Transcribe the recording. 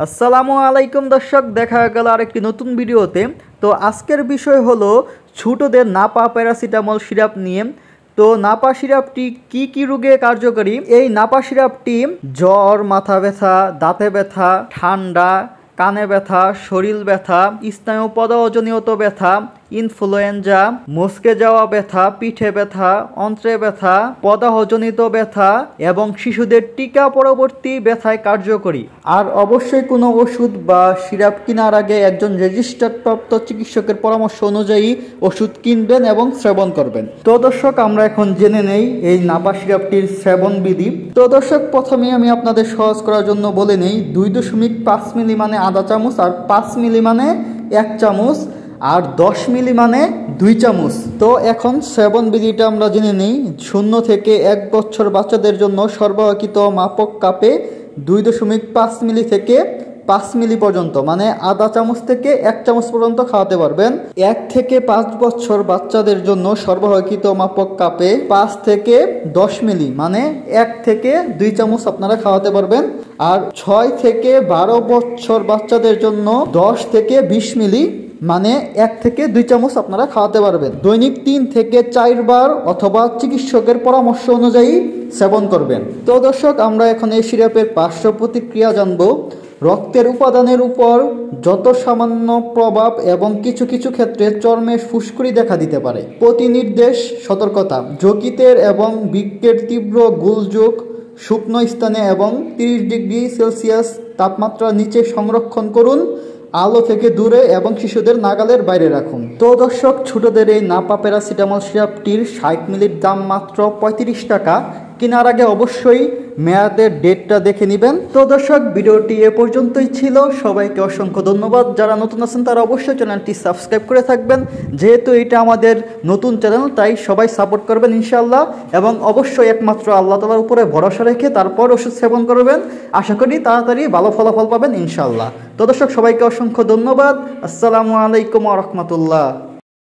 আসসালামু আলাইকুম দর্শক, দেখা গেল আরেকটি নতুন ভিডিওতে। তো আজকের বিষয় হলো ছোটদের নাপা প্যারাসিটামল সিরাপ নিয়ে। তো নাপা সিরাপটি কি রোগে কার্যকরী? এই নাপা সিরাপটি জ্বর, মাথা ব্যথা, দাঁতে ব্যথা, ঠান্ডা, কানে ব্যথা, শরীর ব্যথা, স্নায়ু পদাজনিত ব্যথা, ইনফ্লুয়েঞ্জা, মস্কে যাওয়া ব্যথা, পিঠে ব্যথা, অন্ত্রে ব্যথা, পদাহজনিত ব্যথা এবং শিশুদের টিকা পরবর্তী ব্যথায় কার্যকরী। আর অবশ্যই কোনো ওষুধ বা সিরাপ কেনার আগে একজন রেজিস্টার্ড প্রাপ্ত চিকিৎসকের পরামর্শ অনুযায়ী ওষুধ কিনবেন এবং সেবন করবেন। তো দর্শক, আমরা এখন জেনে নেই এই নাপা সিরাপটির সেবন বিধি। তো দর্শক, প্রথমে আমি আপনাদের সহজ করার জন্য বলে নেই 2.5 মিলি মানে আধা চামচ, আর 5 মিলি মানে 1 চামচ, আর 10 মিলি মানে 2 চামচ। তো এখন সেবন বিধিটা আমরা জেনে নিই। 0 থেকে 1 বছর বাচ্চাদের জন্য সরবরাহকৃত মাপক কাপে 2.5 মিলি থেকে 5 মিলি পর্যন্ত মানে আধা চামচ থেকে 1 চামচ পর্যন্ত খাওয়াতে পারবেন। 1 থেকে 5 বছর বাচ্চাদের জন্য সরবরাহকৃত মাপক কাপে 5 থেকে 10 মিলি মানে 1 থেকে 2 চামচ আপনারা খাওয়াতে পারবেন। আর 6 থেকে 12 বছর বাচ্চাদের জন্য 10 থেকে 20 মিলি মানে 1 থেকে 2 চামচ আপনারা খাওয়াতে পারবেন। দৈনিক 3 থেকে 4 বার অথবা চিকিৎসকের পরামর্শ অনুযায়ী সেবন করবেন। তো দর্শক, আমরা এখন এই সিরাপের পার্শ্ব প্রতিক্রিয়া জানব। রক্তের উপাদানের উপর যত সামান্য প্রভাব এবং কিছু কিছু ক্ষেত্রে চর্মে ফুসকুড়ি দেখা দিতে পারে। প্রতি নির্দেশ সতর্কতা: যকৃতের এবং বৃক্কের তীব্র গোলযোগ শুকনো স্থানে এবং 30 ডিগ্রি সেলসিয়াস তাপমাত্রার নিচে সংরক্ষণ করুন। আলো থেকে দূরে এবং শিশুদের নাগালের বাইরে রাখুন। তো দর্শক, ছোটদের এই নাপা প্যারাসিটামল সিরাপটির 60 মিলির দাম মাত্র 35 টাকা। কেনার আগে অবশ্যই মেয়াদের ডেটটা দেখে নেবেন। তো দর্শক, ভিডিওটি এ পর্যন্তই ছিল। সবাইকে অসংখ্য ধন্যবাদ। যারা নতুন আছেন তারা অবশ্যই চ্যানেলটি সাবস্ক্রাইব করে থাকবেন। যেহেতু এটা আমাদের নতুন চ্যানেল, তাই সবাই সাপোর্ট করবেন ইনশাআল্লাহ। এবং অবশ্যই একমাত্র আল্লাহ তাআলার উপরে ভরসা রেখে তারপর ওষুধ সেবন করবেন। আশা করি তাড়াতাড়ি ভালো ফলাফল পাবেন ইনশাআল্লাহ। তো দর্শক, সবাইকে অসংখ্য ধন্যবাদ। আসসালামু আলাইকুম ওয়া রাহমাতুল্লাহ।